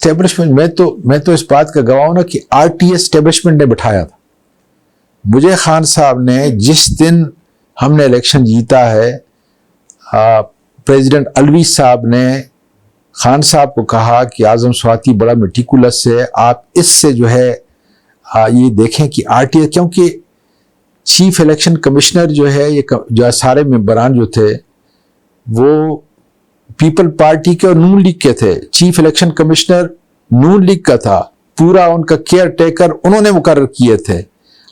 Establishment میں تو اس بات کا گواہ ہوں نا کہ آر ٹی ایس اسٹیبلشمنٹ نے بٹھایا تھا مجھے. خان صاحب نے جس دن ہم نے الیکشن جیتا ہے پریزیڈنٹ الوی صاحب نے خان صاحب کو کہا کہ اعظم سواتی بڑا میٹیکولس ہے, آپ اس سے جو ہے یہ دیکھیں کہ آر ٹی ایس, کیونکہ چیف الیکشن کمشنر جو ہے یہ جو سارے ممبران جو تھے وہ پیپل پارٹی کے اور نون لیگ کے تھے. چیف الیکشن کمشنر نون لیگ کا تھا, پورا ان کا کیئر ٹیکر انہوں نے مقرر کیے تھے,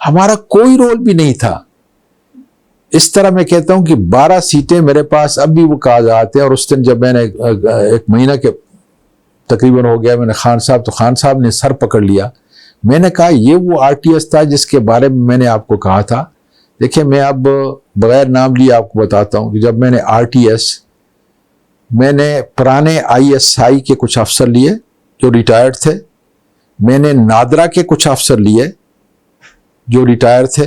ہمارا کوئی رول بھی نہیں تھا. اس طرح میں کہتا ہوں کہ 12 سیٹیں میرے پاس اب بھی وہ کاغذات ہیں. اور اس دن جب میں نے ایک مہینہ کے تقریباً ہو گیا, میں نے خان صاحب نے سر پکڑ لیا. میں نے کہا یہ وہ آر ٹی ایس تھا جس کے بارے میں نے آپ کو کہا تھا. دیکھیں میں اب بغیر نام لیے آپ کو بتاتا ہوں کہ جب میں نے آر ٹی ایس, میں نے پرانے آئی ایس آئی کے کچھ افسر لیے جو ریٹائرڈ تھے, میں نے نادرا کے کچھ افسر لیے جو ریٹائر تھے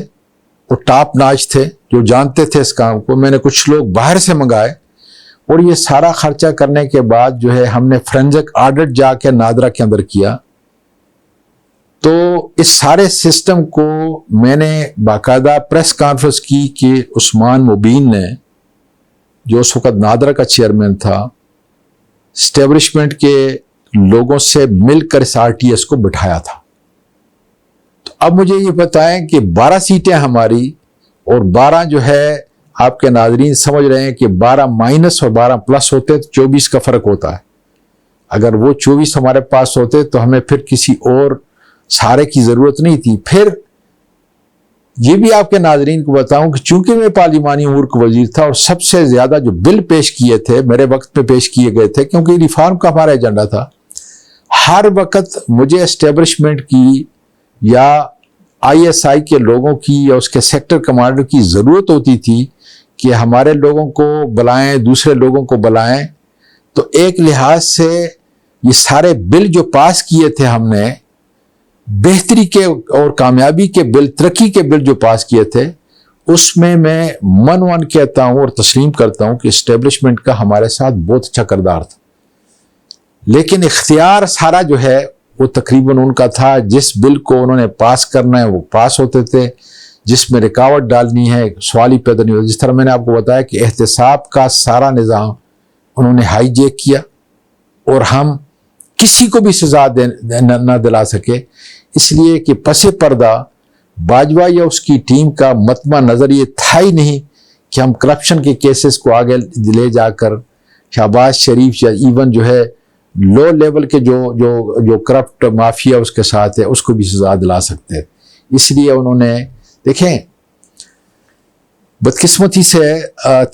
اور ٹاپ ناچ تھے جو جانتے تھے اس کام کو, میں نے کچھ لوگ باہر سے منگائے, اور یہ سارا خرچہ کرنے کے بعد جو ہے ہم نے فرینزک آڈٹ جا کے نادرا کے اندر کیا. تو اس سارے سسٹم کو میں نے باقاعدہ پریس کانفرنس کی کہ عثمان مبین نے جو اس وقت نادرا کا چیئرمین تھا اسٹیبلشمنٹ کے لوگوں سے مل کر اس آر ٹی ایس کو بٹھایا تھا. تو اب مجھے یہ بتائیں کہ 12 سیٹیں ہماری اور 12 جو ہے آپ کے ناظرین سمجھ رہے ہیں کہ 12 مائنس اور 12 پلس ہوتے تو 24 کا فرق ہوتا ہے. اگر وہ 24 ہمارے پاس ہوتے تو ہمیں پھر کسی اور سارے کی ضرورت نہیں تھی. پھر یہ بھی آپ کے ناظرین کو بتاؤں کہ چونکہ میں پارلیمانی امور کا وزیر تھا اور سب سے زیادہ جو بل پیش کیے تھے میرے وقت پہ پیش کیے گئے تھے, کیونکہ ریفارم کا ہمارا ایجنڈا تھا, ہر وقت مجھے اسٹیبلشمنٹ کی یا آئی ایس آئی کے لوگوں کی یا اس کے سیکٹر کمانڈر کی ضرورت ہوتی تھی کہ ہمارے لوگوں کو بلائیں, دوسرے لوگوں کو بلائیں. تو ایک لحاظ سے یہ سارے بل جو پاس کیے تھے ہم نے, بہتری کے اور کامیابی کے بل, ترقی کے بل جو پاس کیے تھے, اس میں من کہتا ہوں اور تسلیم کرتا ہوں کہ اسٹیبلشمنٹ کا ہمارے ساتھ بہت اچھا کردار تھا. لیکن اختیار سارا جو ہے وہ تقریباً ان کا تھا. جس بل کو انہوں نے پاس کرنا ہے وہ پاس ہوتے تھے, جس میں رکاوٹ ڈالنی ہے سوال ہی پیدا نہیں ہوتا. جس طرح میں نے آپ کو بتایا کہ احتساب کا سارا نظام انہوں نے ہائی جیک کیا اور ہم کسی کو بھی سزا نہ دلا سکے, اس لیے کہ پس پردہ باجوہ یا اس کی ٹیم کا مطمع نظر یہ تھا ہی نہیں کہ ہم کرپشن کے کیسز کو آگے لے جا کر شہباز شریف یا ایون جو ہے لو لیول کے جو کرپٹ مافیا اس کے ساتھ ہے اس کو بھی سزا دلا سکتے ہیں. اس لیے انہوں نے دیکھیں بدقسمتی سے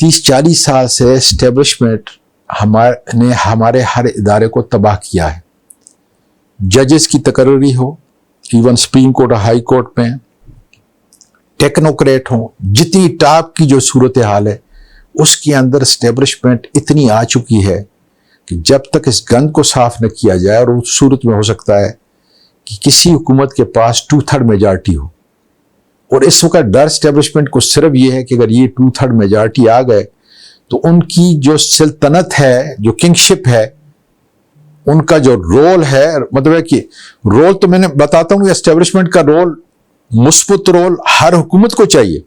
30-40 سال سے اسٹیبلشمنٹ نے ہمارے ہر ادارے کو تباہ کیا ہے. ججز کی تقرری ہو, ایون سپریم کورٹ اور ہائی کورٹ میں ٹیکنوکریٹ ہوں, جتنی ٹاپ کی جو صورتحال ہے اس کے اندر اسٹیبلشمنٹ اتنی آ چکی ہے کہ جب تک اس گند کو صاف نہ کیا جائے, اور اس صورت میں ہو سکتا ہے کہ کسی حکومت کے پاس 2/3 میجارٹی ہو. اور اس وقت ڈر اسٹیبلشمنٹ کو صرف یہ ہے کہ اگر یہ 2/3 میجارٹی آ گئے تو ان کی جو سلطنت ہے, جو کنگشپ ہے, ان کا جو رول ہے, مطلب ہے کہ رول تو میں نے بتاتا ہوں کہ اسٹیبلشمنٹ کا رول مثبت رول ہر حکومت کو چاہیے,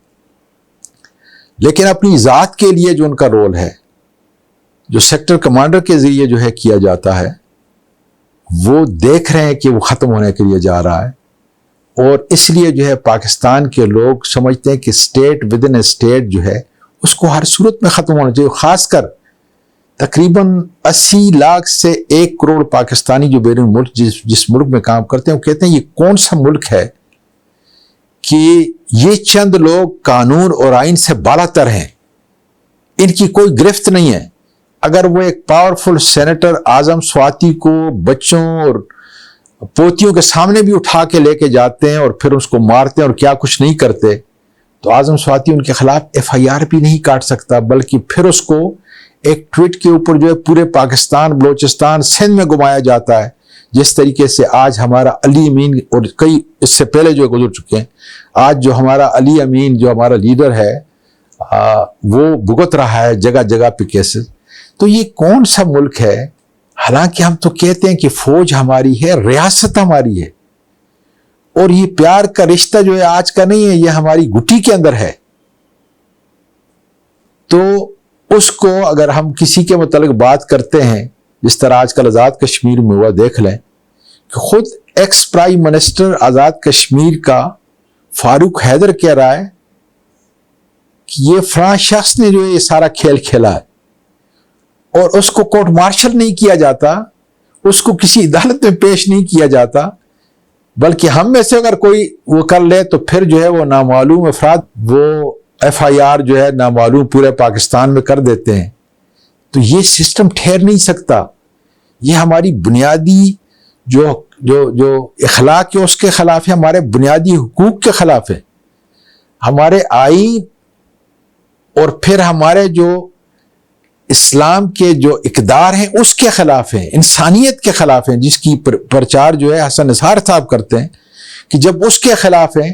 لیکن اپنی ذات کے لیے جو ان کا رول ہے جو سیکٹر کمانڈر کے ذریعے جو ہے کیا جاتا ہے وہ دیکھ رہے ہیں کہ وہ ختم ہونے کے لیے جا رہا ہے. اور اس لیے جو ہے پاکستان کے لوگ سمجھتے ہیں کہ state with in a state جو ہے اس کو ہر صورت میں ختم ہونا چاہیے. خاص کر تقریباً 80 لاکھ سے 1 کروڑ پاکستانی جو بیرون ملک جس ملک میں کام کرتے ہیں وہ کہتے ہیں یہ کون سا ملک ہے کہ یہ چند لوگ قانون اور آئین سے بالا تر ہیں, ان کی کوئی گرفت نہیں ہے. اگر وہ ایک پاورفل سینیٹر اعظم سواتی کو بچوں اور پوتیوں کے سامنے بھی اٹھا کے لے کے جاتے ہیں اور پھر اس کو مارتے ہیں اور کیا کچھ نہیں کرتے, تو اعظم سواتی ان کے خلاف FIR بھی نہیں کاٹ سکتا, بلکہ پھر اس کو ایک ٹویٹ کے اوپر جو ہے پورے پاکستان, بلوچستان, سندھ میں گھمایا جاتا ہے. جس طریقے سے آج ہمارا علی امین اور کئی اس سے پہلے جو گزر چکے ہیں, آج جو ہمارا علی امین جو ہمارا لیڈر ہے وہ بھگت رہا ہے جگہ جگہ پہ کیسز. تو یہ کون سا ملک ہے حالانکہ ہم تو کہتے ہیں کہ فوج ہماری ہے، ریاست ہماری ہے، اور یہ پیار کا رشتہ جو ہے آج کا نہیں ہے، یہ ہماری گٹی کے اندر ہے. تو اس کو اگر ہم کسی کے متعلق بات کرتے ہیں، جس طرح آج کل آزاد کشمیر میں ہوا، دیکھ لیں کہ خود ex prime minister Azad Kashmir کا فاروق حیدر کہہ رہا ہے کہ یہ فلاں شخص نے جو ہے یہ سارا کھیل کھیلا ہے، اور اس کو کورٹ مارشل نہیں کیا جاتا، اس کو کسی عدالت میں پیش نہیں کیا جاتا، بلکہ ہم میں سے اگر کوئی وہ کر لے تو پھر جو ہے وہ نامعلوم افراد وہ ایف آئی آر جو ہے نامعلوم پورے پاکستان میں کر دیتے ہیں. تو یہ سسٹم ٹھہر نہیں سکتا. یہ ہماری بنیادی جو اخلاق ہے اس کے خلاف ہے، ہمارے بنیادی حقوق کے خلاف ہے، ہمارے آئین اور پھر ہمارے جو اسلام کے جو اقدار ہیں اس کے خلاف ہیں، انسانیت کے خلاف ہیں، جس کی پرچار جو ہے حسن اظہار صاحب کرتے ہیں کہ جب اس کے خلاف ہیں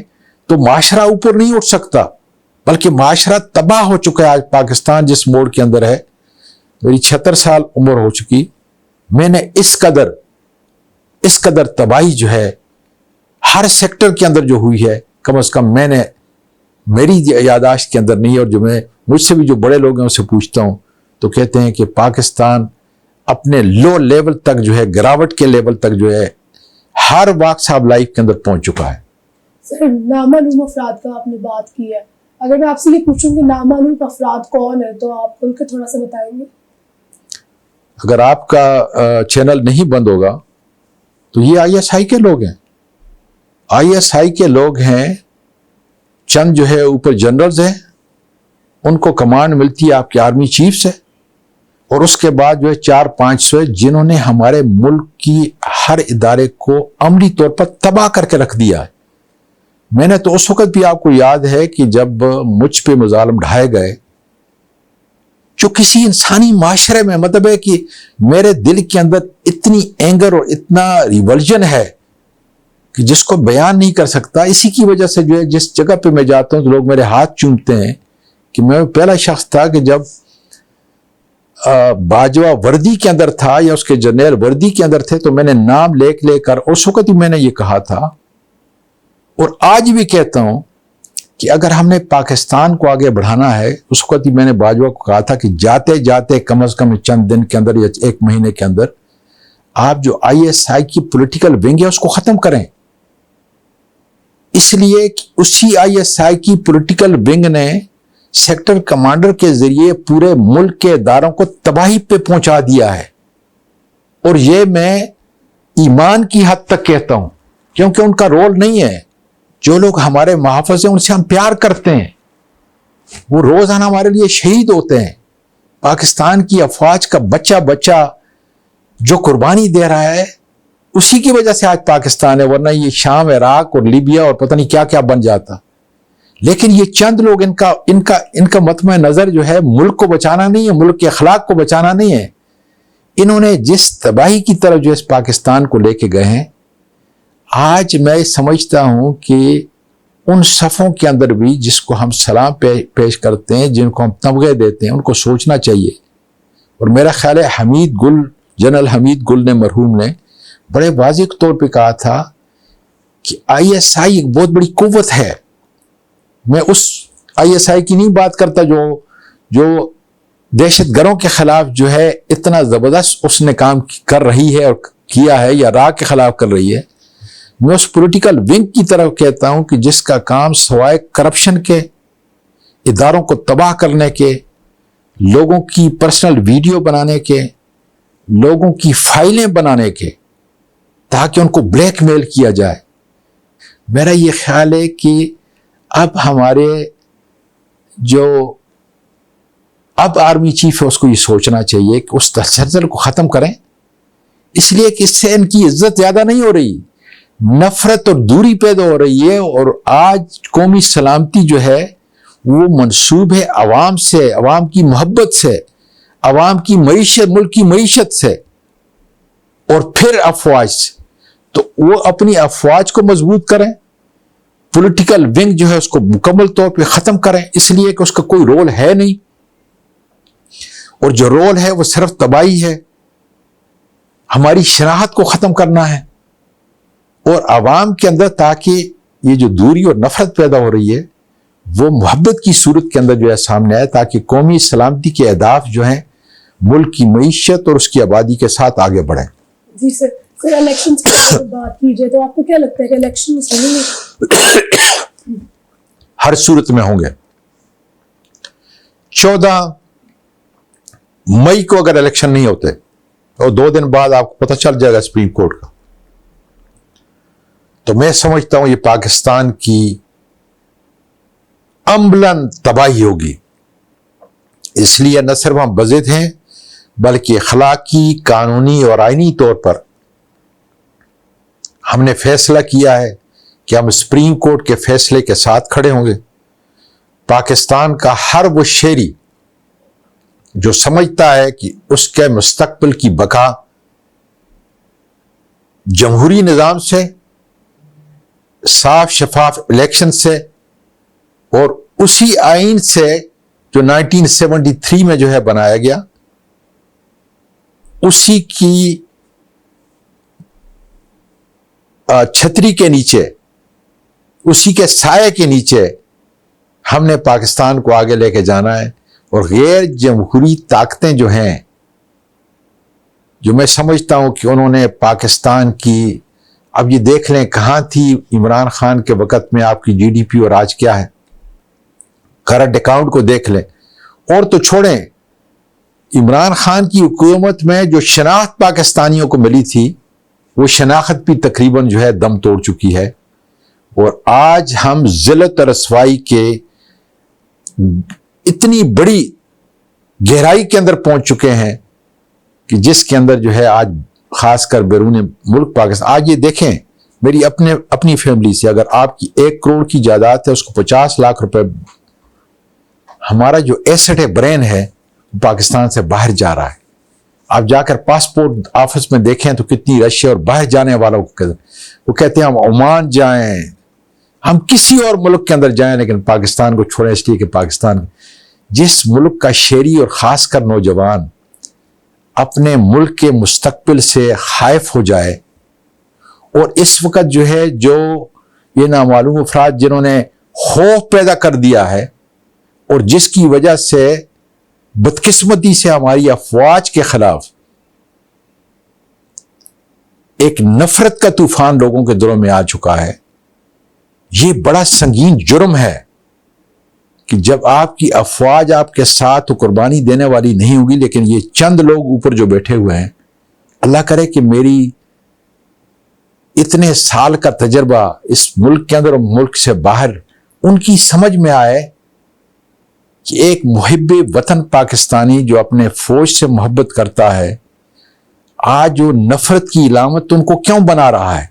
تو معاشرہ اوپر نہیں اٹھ سکتا، بلکہ معاشرہ تباہ ہو چکا ہے. آج پاکستان جس موڑ کے اندر ہے، میری 76 سال عمر ہو چکی، میں نے اس قدر تباہی جو ہے ہر سیکٹر کے اندر جو ہوئی ہے، کم از کم میں نے، میری یاداشت کے اندر نہیں ہے، اور جو میں مجھ سے بھی جو بڑے لوگ ہیں ان سے پوچھتا ہوں تو کہتے ہیں کہ پاکستان اپنے لو لیول تک جو ہے، گراوٹ کے لیول تک جو ہے ہر واقع آف لائف کے اندر پہنچ چکا ہے. سر نامعلوم افراد کا آپ نے بات کی ہے، اگر میں آپ سے یہ پوچھوں کہ نامعلوم افراد کون ہے تو آپ کھل کے تھوڑا سا بتائیں گے؟ اگر آپ کا چینل نہیں بند ہوگا تو یہ آئی ایس آئی کے لوگ ہیں. آئی ایس آئی کے لوگ ہیں، چند جو ہے اوپر جنرلز ہیں، ان کو کمانڈ ملتی ہے آپ کے آرمی چیف سے، اور اس کے بعد جو ہے 400-500 جنہوں نے ہمارے ملک کی ہر ادارے کو عملی طور پر تباہ کر کے رکھ دیا ہے. میں نے تو اس وقت بھی، آپ کو یاد ہے کہ جب مجھ پہ مظالم ڈھائے گئے، جو کسی انسانی معاشرے میں، مطلب ہے کہ میرے دل کے اندر اتنی اینگر اور اتنا ریولجن ہے کہ جس کو بیان نہیں کر سکتا. اسی کی وجہ سے جو ہے جس جگہ پہ میں جاتا ہوں تو لوگ میرے ہاتھ چومتے ہیں کہ میں پہلا شخص تھا کہ جب باجوہ وردی کے اندر تھا یا اس کے جرنیل وردی کے اندر تھے تو میں نے نام لے کر اس وقت ہی میں نے یہ کہا تھا، اور آج بھی کہتا ہوں کہ اگر ہم نے پاکستان کو آگے بڑھانا ہے، اس وقت ہی میں نے باجوہ کو کہا تھا کہ جاتے جاتے کم از کم چند دن کے اندر یا 1 مہینے کے اندر آپ جو آئی ایس آئی کی پولیٹیکل ونگ ہے اس کو ختم کریں. اس لیے کہ اسی آئی ایس آئی کی پولیٹیکل ونگ نے سیکٹر کمانڈر کے ذریعے پورے ملک کے اداروں کو تباہی پہ پہنچا دیا ہے. اور یہ میں ایمان کی حد تک کہتا ہوں، کیونکہ ان کا رول نہیں ہے. جو لوگ ہمارے محافظ ہیں ان سے ہم پیار کرتے ہیں، وہ روزانہ ہمارے لیے شہید ہوتے ہیں. پاکستان کی افواج کا بچہ جو قربانی دے رہا ہے، اسی کی وجہ سے آج پاکستان ہے، ورنہ یہ شام، عراق اور لیبیا اور پتہ نہیں کیا کیا بن جاتا. لیکن یہ چند لوگ، ان کا مطمع نظر جو ہے ملک کو بچانا نہیں ہے، ملک کے اخلاق کو بچانا نہیں ہے. انہوں نے جس تباہی کی طرف جو اس پاکستان کو لے کے گئے ہیں، آج میں سمجھتا ہوں کہ ان صفوں کے اندر بھی جس کو ہم سلام پیش کرتے ہیں، جن کو ہم تمغے دیتے ہیں، ان کو سوچنا چاہیے. اور میرا خیال ہے جنرل حمید گل نے، مرحوم نے بڑے واضح طور پہ کہا تھا کہ آئی ایس آئی ایک بہت بڑی قوت ہے. میں اس آئی ایس آئی کی نہیں بات کرتا جو دہشت گردوں کے خلاف جو ہے اتنا زبردست اس نے کام کر رہی ہے اور کیا ہے، یا را کے خلاف کر رہی ہے. میں اس پولیٹیکل ونگ کی طرف کہتا ہوں کہ جس کا کام سوائے کرپشن کے، اداروں کو تباہ کرنے کے، لوگوں کی پرسنل ویڈیو بنانے کے، لوگوں کی فائلیں بنانے کے، تاکہ ان کو بلیک میل کیا جائے. میرا یہ خیال ہے کہ اب ہمارے اب آرمی چیف ہے اس کو یہ سوچنا چاہیے کہ اس تسلسل کو ختم کریں، اس لیے کہ اس سے ان کی عزت زیادہ نہیں ہو رہی، نفرت اور دوری پیدا ہو رہی ہے. اور آج قومی سلامتی جو ہے وہ منسوب ہے عوام سے، عوام کی محبت سے، عوام کی معیشت، ملک کی معیشت سے، اور پھر افواج سے. تو وہ اپنی افواج کو مضبوط کریں، پولیٹیکل ونگ جو ہے اس کو مکمل طور پہ ختم کریں، اس لیے کہ اس کا کوئی رول ہے نہیں، اور جو رول ہے وہ صرف تباہی ہے. ہماری شناخت کو ختم کرنا ہے اور عوام کے اندر تاکہ یہ جو دوری اور نفرت پیدا ہو رہی ہے وہ محبت کی صورت کے اندر جو ہے سامنے آئے تاکہ قومی سلامتی کے اہداف جو ہیں ملک کی معیشت اور اس کی آبادی کے ساتھ آگے بڑھیں. جی سر الیکشنز کی بات کیجیے تو آپ کو کیا لگتا ہے کہ الیکشنز ہوں گے؟ ہر صورت میں ہوں گے. 14 مئی کو اگر الیکشن نہیں ہوتے اور 2 دن بعد آپ کو پتہ چل جائے گا سپریم کورٹ کا, تو میں سمجھتا ہوں یہ پاکستان کی عملاً تباہی ہوگی. اس لیے نہ صرف ہم بضد ہیں بلکہ اخلاقی, قانونی اور آئینی طور پر ہم نے فیصلہ کیا ہے کہ ہم سپریم کورٹ کے فیصلے کے ساتھ کھڑے ہوں گے. پاکستان کا ہر وہ شہری جو سمجھتا ہے کہ اس کے مستقبل کی بقا جمہوری نظام سے, صاف شفاف الیکشن سے اور اسی آئین سے جو 1973 میں جو ہے بنایا گیا, اسی کی چھتری کے نیچے, اسی کے سائے کے نیچے ہم نے پاکستان کو آگے لے کے جانا ہے. اور غیر جمہوری طاقتیں جو ہیں, جو میں سمجھتا ہوں کہ انہوں نے پاکستان کی, اب یہ دیکھ لیں کہاں تھی عمران خان کے وقت میں آپ کی جی ڈی پی اور آج کیا ہے, کرنٹ اکاؤنٹ کو دیکھ لیں. اور تو چھوڑیں, عمران خان کی حکومت میں جو شناخت پاکستانیوں کو ملی تھی وہ شناخت بھی تقریباً جو ہے دم توڑ چکی ہے. اور آج ہم ذلت اور رسوائی کے اتنی بڑی گہرائی کے اندر پہنچ چکے ہیں کہ جس کے اندر جو ہے آج خاص کر بیرون ملک پاکستان, آج یہ دیکھیں میری اپنی فیملی سے, اگر آپ کی 1 کروڑ کی جائیداد ہے اس کو 50 لاکھ روپے, ہمارا جو ایسٹ ہے, برین ہے, پاکستان سے باہر جا رہا ہے. آپ جا کر پاسپورٹ آفس میں دیکھیں تو کتنی رش ہے, اور باہر جانے والوں کو وہ کہتے ہیں ہم عمان جائیں, ہم کسی اور ملک کے اندر جائیں لیکن پاکستان کو چھوڑیں, اس لیے کہ پاکستان جس ملک کا شہری اور خاص کر نوجوان اپنے ملک کے مستقبل سے خائف ہو جائے. اور اس وقت جو ہے جو یہ نامعلوم افراد جنہوں نے خوف پیدا کر دیا ہے اور جس کی وجہ سے بدقسمتی سے ہماری افواج کے خلاف ایک نفرت کا طوفان لوگوں کے دلوں میں آ چکا ہے, یہ بڑا سنگین جرم ہے کہ جب آپ کی افواج آپ کے ساتھ قربانی دینے والی نہیں ہوگی, لیکن یہ چند لوگ اوپر جو بیٹھے ہوئے ہیں, اللہ کرے کہ میری اتنے سال کا تجربہ اس ملک کے اندر اور ملک سے باہر ان کی سمجھ میں آئے کہ ایک محب وطن پاکستانی جو اپنے فوج سے محبت کرتا ہے آج جو نفرت کی علامت ان کو کیوں بنا رہا ہے.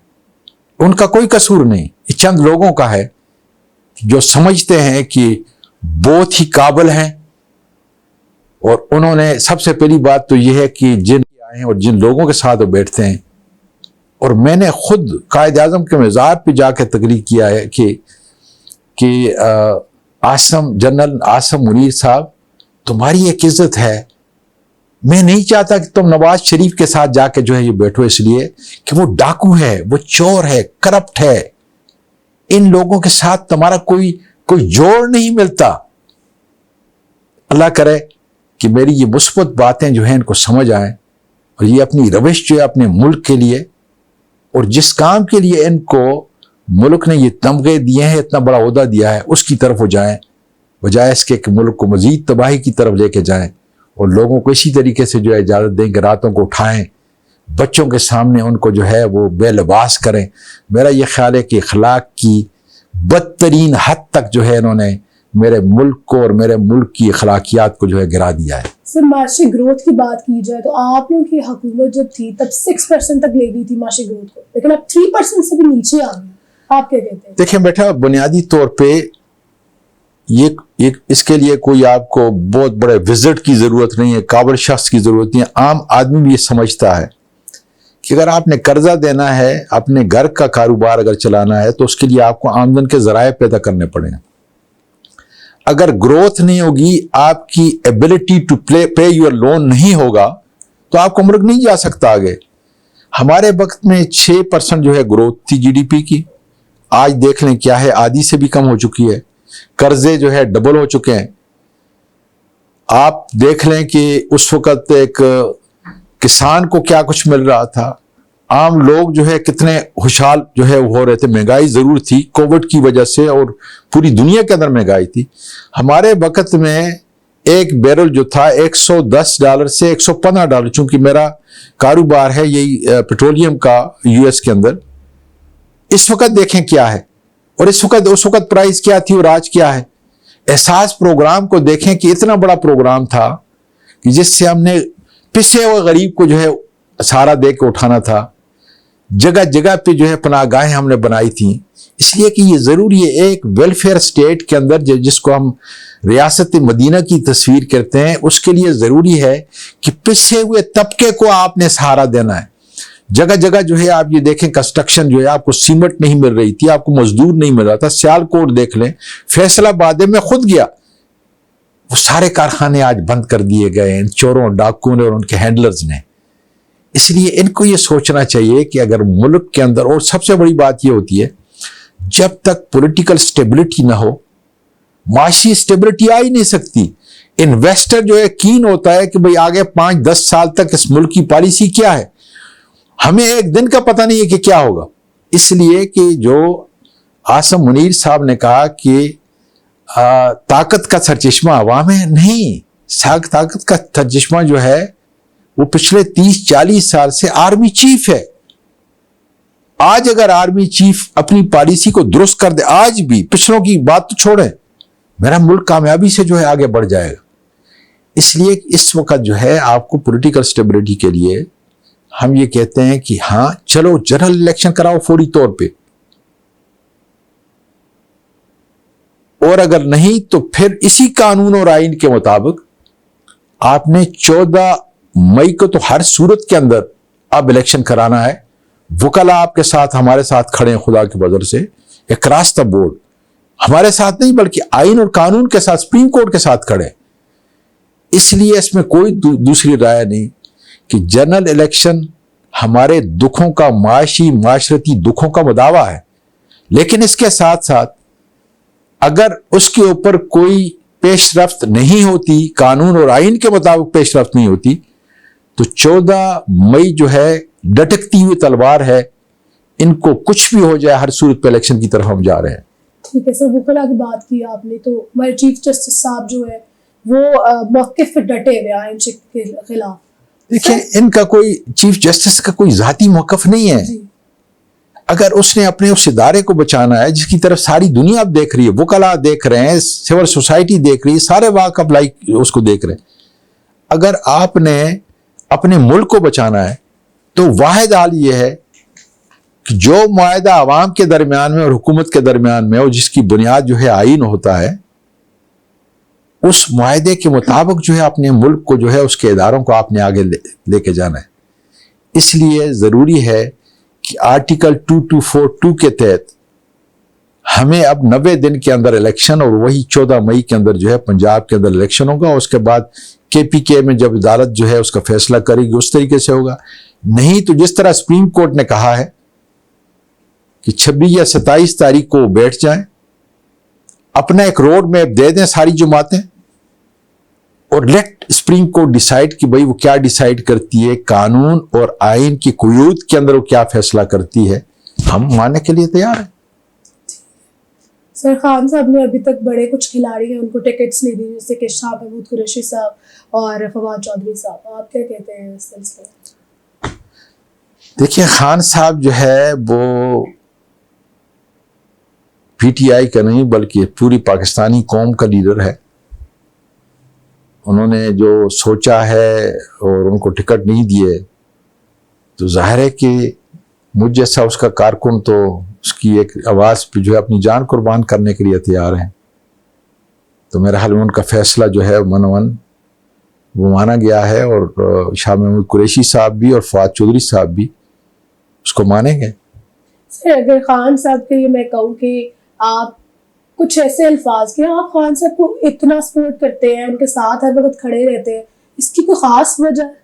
ان کا کوئی قصور نہیں, یہ چند لوگوں کا ہے جو سمجھتے ہیں کہ بہت ہی قابل ہیں. اور انہوں نے سب سے پہلی بات تو یہ ہے کہ جن آئے ہیں اور جن لوگوں کے ساتھ وہ بیٹھتے ہیں, اور میں نے خود قائد اعظم کے مزار پہ جا کے تقریر کیا ہے کہ جنرل عاصم منیر صاحب تمہاری ایک عزت ہے, میں نہیں چاہتا کہ تم نواز شریف کے ساتھ جا کے جو ہے یہ بیٹھو, اس لیے کہ وہ ڈاکو ہے, وہ چور ہے, کرپٹ ہے, ان لوگوں کے ساتھ تمہارا کوئی جوڑ نہیں ملتا. اللہ کرے کہ میری یہ مثبت باتیں جو ہیں ان کو سمجھ آئیں اور یہ اپنی روش جو ہے اپنے ملک کے لیے اور جس کام کے لیے ان کو ملک نے یہ تمغے دیے ہیں, اتنا بڑا عہدہ دیا ہے, اس کی طرف وہ جائیں, بجائے اس کے کہ ملک کو مزید تباہی کی طرف لے کے جائیں. اور لوگوں کو اسی طریقے سے جو ہے اجازت دیں کہ راتوں کو اٹھائیں, بچوں کے سامنے ان کو جو ہے وہ بے لباس کریں. میرا یہ خیال ہے کہ اخلاق کی بدترین حد تک جو ہے انہوں نے میرے ملک کو اور میرے ملک کی اخلاقیات کو جو ہے گرا دیا ہے. سر معاشی گروتھ کی بات کی جائے تو آپ لوگوں کی حکومت جب تھی تب 6% تک لے گئی تھی معاشی گروتھ کو, لیکن اب 3% سے بھی نیچے آ گئی. آپ کیا کہتے ہیں؟ دیکھیں بیٹا, بنیادی طور پہ یہ اس کے لیے کوئی آپ کو بہت بڑے وزٹ کی ضرورت نہیں ہے, قابل شخص کی ضرورت نہیں ہے. عام آدمی بھی یہ سمجھتا ہے کہ اگر آپ نے قرضہ دینا ہے, اپنے گھر کا کاروبار اگر چلانا ہے, تو اس کے لیے آپ کو آمدن کے ذرائع پیدا کرنے پڑیں. اگر گروتھ نہیں ہوگی, آپ کی ability to pay your loan نہیں ہوگا, تو آپ کا ملک نہیں جا سکتا آگے. ہمارے وقت میں 6% جو ہے گروتھ تھی جی ڈی پی کی، آج دیکھ لیں کیا ہے، آدھی سے بھی کم ہو چکی ہے، قرضے جو ہے ڈبل ہو چکے ہیں. آپ دیکھ لیں کہ اس وقت ایک کسان کو کیا کچھ مل رہا تھا، عام لوگ جو ہے کتنے خوشحال جو ہے ہو رہے تھے. مہنگائی ضرور تھی کووڈ کی وجہ سے، اور پوری دنیا کے اندر مہنگائی تھی. ہمارے وقت میں ایک بیرل جو تھا $110 سے $115، چونکہ میرا کاروبار ہے یہی پیٹرولیم کا یو ایس کے اندر. اس وقت دیکھیں کیا ہے، اور اس وقت پرائز کیا تھی اور آج کیا ہے. احساس پروگرام کو دیکھیں کہ اتنا بڑا پروگرام تھا کہ جس سے ہم نے پسے ہوئے غریب کو جو ہے سہارا دے کے اٹھانا تھا. جگہ جگہ پہ جو ہے پناہ گاہیں ہم نے بنائی تھیں، اس لیے کہ یہ ضروری ہے ایک ویلفیئر سٹیٹ کے اندر جس کو ہم ریاست مدینہ کی تصویر کرتے ہیں، اس کے لیے ضروری ہے کہ پسے ہوئے طبقے کو آپ نے سہارا دینا ہے. جگہ جگہ جو ہے آپ یہ دیکھیں کنسٹرکشن جو ہے، آپ کو سیمنٹ نہیں مل رہی تھی، آپ کو مزدور نہیں مل رہا تھا. سیالکوٹ دیکھ لیں، فیصل آباد میں خود گیا، وہ سارے کارخانے آج بند کر دیے گئے ان چوروں ڈاکوؤں نے اور ان کے ہینڈلرز نے. اس لیے ان کو یہ سوچنا چاہیے کہ اگر ملک کے اندر، اور سب سے بڑی بات یہ ہوتی ہے جب تک پولیٹیکل سٹیبلٹی نہ ہو، معاشی سٹیبلٹی آ ہی نہیں سکتی. انویسٹر جو ہے کین ہوتا ہے کہ بھئی آگے 5-10 سال تک اس ملک کی پالیسی کیا ہے، ہمیں ایک دن کا پتہ نہیں ہے کہ کیا ہوگا. اس لیے کہ جو عاصم منیر صاحب نے کہا کہ طاقت کا سرچشمہ عوام ہے، نہیں، طاقت کا سرچشمہ جو ہے وہ پچھلے 30-40 سال سے آرمی چیف ہے. آج اگر آرمی چیف اپنی پالیسی کو درست کر دے، آج بھی، پچھلوں کی بات تو چھوڑیں، میرا ملک کامیابی سے جو ہے آگے بڑھ جائے گا. اس لیے اس وقت جو ہے آپ کو پولیٹیکل سٹیبلٹی کے لیے ہم یہ کہتے ہیں کہ ہاں چلو جنرل الیکشن کراؤ فوری طور پہ، اور اگر نہیں تو پھر اسی قانون اور آئین کے مطابق آپ نے 14 مئی کو تو ہر صورت کے اندر اب الیکشن کرانا ہے. وکلا آپ کے ساتھ، ہمارے ساتھ کھڑے ہیں خدا کی بدر سے، اکراس دا بورڈ، ہمارے ساتھ نہیں بلکہ آئین اور قانون کے ساتھ، سپریم کورٹ کے ساتھ کھڑے. اس لیے اس میں کوئی دوسری رائے نہیں کہ جنرل الیکشن ہمارے دکھوں کا، معاشی معاشرتی دکھوں کا مداوع ہے. لیکن اس کے ساتھ ساتھ اگر اس کے اوپر کوئی پیش رفت نہیں ہوتی، قانون اور آئین کے مطابق پیش رفت نہیں ہوتی، تو 14 مئی جو ہے ڈٹکتی ہوئی تلوار ہے، ان کو کچھ بھی ہو جائے ہر صورت پہ الیکشن کی طرف ہم جا رہے ہیں. ٹھیک ہے سر، وکلا کی بات کی آپ نے، تو ہمارے چیف جسٹس صاحب جو ہے وہ موقف پہ ڈٹے ہوئے آئین شک کے خلاف. دیکھیں ان کا کوئی، چیف جسٹس کا کوئی ذاتی موقف نہیں ہے. اگر اس نے اپنے اس ادارے کو بچانا ہے جس کی طرف ساری دنیا اب دیکھ رہی ہے، وکلا دیکھ رہے ہیں، سول سوسائٹی دیکھ رہی ہے، سارے واقف لائک اس کو دیکھ رہے ہیں، اگر آپ نے اپنے ملک کو بچانا ہے تو واحد حال یہ ہے کہ جو معاہدہ عوام کے درمیان میں اور حکومت کے درمیان میں، اور جس کی بنیاد جو ہے آئین ہوتا ہے، اس معاہدے کے مطابق جو ہے اپنے ملک کو جو ہے اس کے اداروں کو آپ نے آگے لے کے جانا ہے. اس لیے ضروری ہے کہ آرٹیکل 2242 کے تحت ہمیں اب 90 دن کے اندر الیکشن، اور وہی 14 مئی کے اندر جو ہے پنجاب کے اندر الیکشن ہوگا. اس کے بعد KPK میں جب عدالت جو ہے اس کا فیصلہ کرے گی اس طریقے سے ہوگا. نہیں تو جس طرح سپریم کورٹ نے کہا ہے کہ 26 یا 27 تاریخ کو بیٹھ جائیں، اپنا ایک روڈ میپ دے دیں ساری جماعتیں، اور لیٹ سپریم کورٹ ڈیسائیڈ کہ بھئی وہ کیا ڈیسائیڈ کرتی ہے، قانون اور آئین کی قیود کے اندر وہ کیا فیصلہ کرتی ہے، ہم ماننے کے لیے تیار ہیں. سر خان صاحب نے ابھی تک بڑے کچھ کھلاڑی ہیں ان کو ٹکٹس نہیں دی، جیسے کہ شاہ محمود قریشی صاحب اور فواد چودھری صاحب، آپ کیا کہتے ہیں اس سلسلے میں؟ دیکھیں خان صاحب جو ہے وہ PTI کا نہیں بلکہ پوری پاکستانی قوم کا لیڈر ہے. انہوں نے جو سوچا ہے اور ان کو ٹکٹ نہیں دیے، تو ظاہر ہے کہ مجھ جیسا اس کا کارکن تو اس کی ایک آواز پہ جو ہے اپنی جان قربان کرنے کے لیے تیار ہیں. تو میرا حال میں ان کا فیصلہ جو ہے منون وہ مانا گیا ہے، اور شاہ محمود قریشی صاحب بھی اور فواد چودھری صاحب بھی اس کو مانیں گے. سر اگر خان صاحب کے لیے میں کہوں کہ آپ کچھ ایسے الفاظ کہ آپ خان صاحب کو اتنا سپورٹ کرتے ہیں، ان کے ساتھ ہر وقت کھڑے رہتے ہیں، اس کی کوئی خاص وجہ ہے؟